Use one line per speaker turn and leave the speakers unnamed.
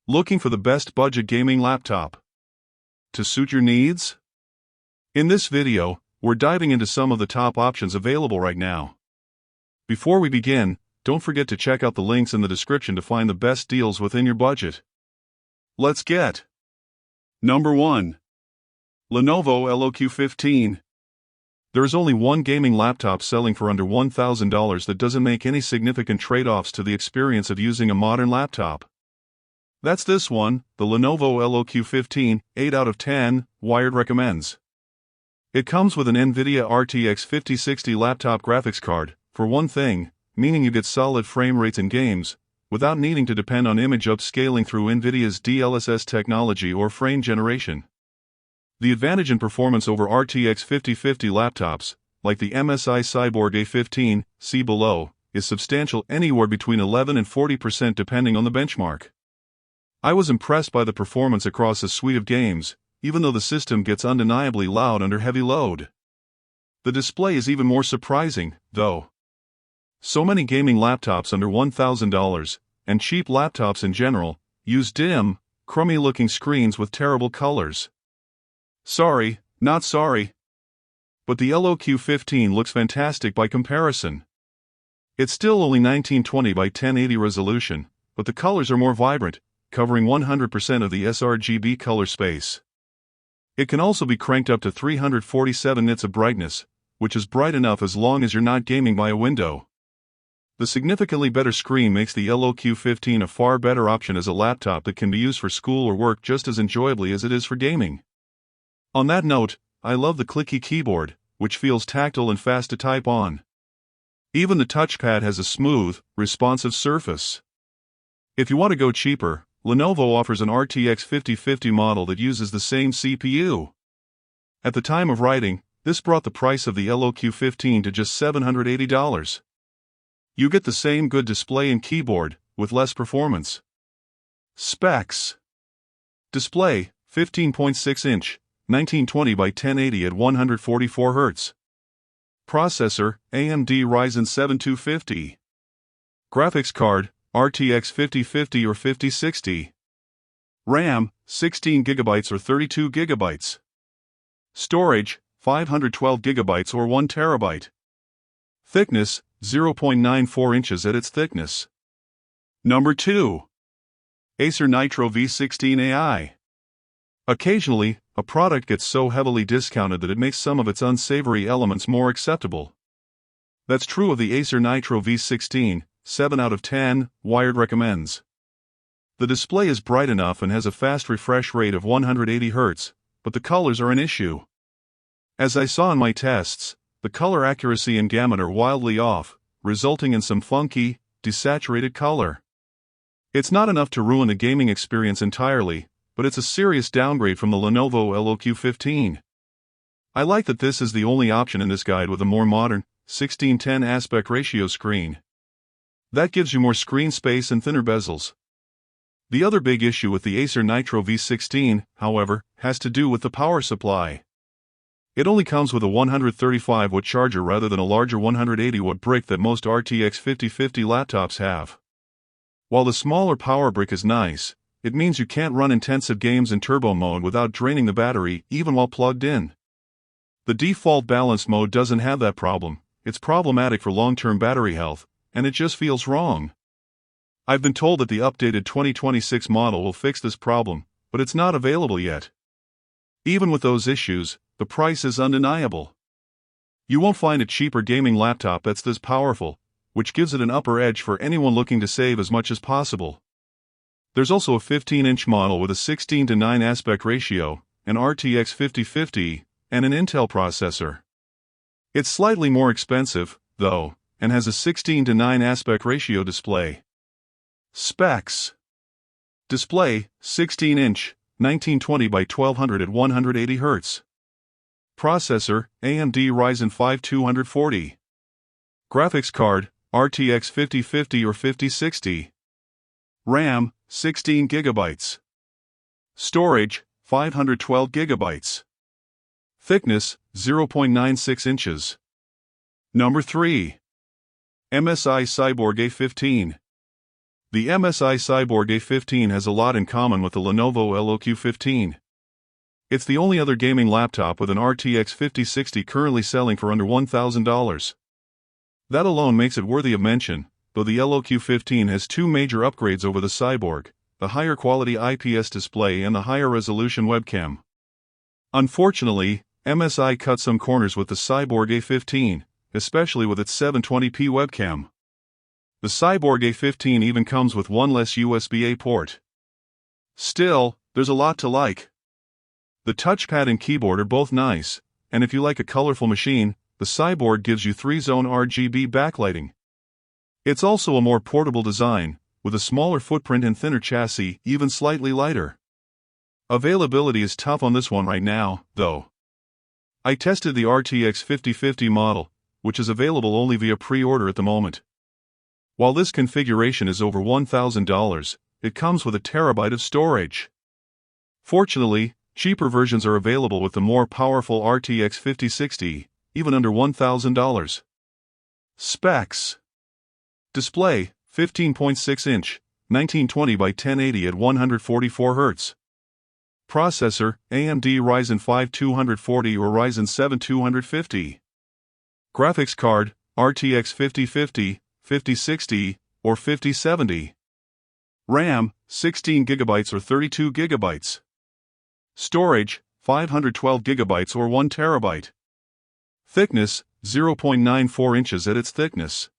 Looking for the best budget gaming laptop to suit your needs? In this video, we're diving into some of the top options available right now. Before we begin, don't forget to check out the links in the description to find the best deals within your budget. Let's get Number 1. Lenovo LOQ 15. There is only one gaming laptop selling for under $1,000 that doesn't make any significant trade-offs to the experience of using a modern laptop. That's this one, the Lenovo LOQ 15, 8 out of 10, Wired recommends. It comes with an NVIDIA RTX 5060 laptop graphics card, for one thing, meaning you get solid frame rates in games, without needing to depend on image upscaling through NVIDIA's DLSS technology or frame generation. The advantage in performance over RTX 5050 laptops, like the MSI Cyborg A15, see below, is substantial, anywhere between 11 and 40% depending on the benchmark. I was impressed by the performance across a suite of games, even though the system gets undeniably loud under heavy load. The display is even more surprising, though. So many gaming laptops under $1,000, and cheap laptops in general, use dim, crummy-looking screens with terrible colors. Sorry, not sorry. But the LOQ 15 looks fantastic by comparison. It's still only 1920 by 1080 resolution, but the colors are more vibrant, covering 100% of the sRGB color space. It can also be cranked up to 347 nits of brightness, which is bright enough as long as you're not gaming by a window. The significantly better screen makes the LOQ 15 a far better option as a laptop that can be used for school or work just as enjoyably as it is for gaming. On that note, I love the clicky keyboard, which feels tactile and fast to type on. Even the touchpad has a smooth, responsive surface. If you want to go cheaper, Lenovo offers an RTX 5050 model that uses the same CPU. At the time of writing, this brought the price of the LOQ 15 to just $780. You get the same good display and keyboard, with less performance. Specs. Display, 15.6-inch, 1920 by 1080 at 144 Hz. Processor, AMD Ryzen 7 250. Graphics card, RTX 5050 or 5060. RAM, 16 GB or 32 GB. Storage, 512 GB or 1 TB. Thickness, 0.94 inches at its thickness. Number 2. Acer Nitro V16 AI. Occasionally, a product gets so heavily discounted that it makes some of its unsavory elements more acceptable. That's true of the Acer Nitro V16, 7 out of 10, Wired recommends. The display is bright enough and has a fast refresh rate of 180 Hz, but the colors are an issue. As I saw in my tests, the color accuracy and gamut are wildly off, resulting in some funky, desaturated color. It's not enough to ruin the gaming experience entirely, but it's a serious downgrade from the Lenovo LOQ 15. I like that this is the only option in this guide with a more modern, 16:10 aspect ratio screen. That gives you more screen space and thinner bezels. The other big issue with the Acer Nitro V16, however, has to do with the power supply. It only comes with a 135-watt charger rather than a larger 180-watt brick that most RTX 5050 laptops have. While the smaller power brick is nice, it means you can't run intensive games in turbo mode without draining the battery even while plugged in. The default balanced mode doesn't have that problem. It's problematic for long-term battery health, and it just feels wrong. I've been told that the updated 2026 model will fix this problem, but it's not available yet. Even with those issues, the price is undeniable. You won't find a cheaper gaming laptop that's this powerful, which gives it an upper edge for anyone looking to save as much as possible. There's also a 15-inch model with a 16:9 aspect ratio, an RTX 5050, and an Intel processor. It's slightly more expensive, though, and has a 16:9 aspect ratio display. Specs. Display, 16-inch, 1920 by 1200 at 180 Hz. Processor, AMD Ryzen 5 240. Graphics card, RTX 5050 or 5060. RAM, 16 GB. Storage, 512 GB. Thickness, 0.96 inches. Number 3. MSI Cyborg A15. The MSI Cyborg A15 has a lot in common with the Lenovo LOQ 15. It's the only other gaming laptop with an RTX 5060 currently selling for under $1,000. That alone makes it worthy of mention, though the LOQ 15 has two major upgrades over the Cyborg: the higher quality IPS display and the higher resolution webcam. Unfortunately, MSI cut some corners with the Cyborg A15, especially with its 720p webcam. The Cyborg A15 even comes with one less USB-A port. Still, there's a lot to like. The touchpad and keyboard are both nice, and if you like a colorful machine, the Cyborg gives you 3-zone RGB backlighting. It's also a more portable design, with a smaller footprint and thinner chassis, even slightly lighter. Availability is tough on this one right now, though. I tested the RTX 5050 model, which is available only via pre-order at the moment. While this configuration is over $1,000, it comes with a terabyte of storage. Fortunately, cheaper versions are available with the more powerful RTX 5060, even under $1,000. Specs: display, 15.6-inch, 1920 by 1080 at 144 Hz. Processor, AMD Ryzen 5 240 or Ryzen 7 250. Graphics card, RTX 5050, 5060, or 5070. RAM, 16 GB or 32 GB. Storage, 512 GB or 1 TB. Thickness, 0.94 inches at its thickness.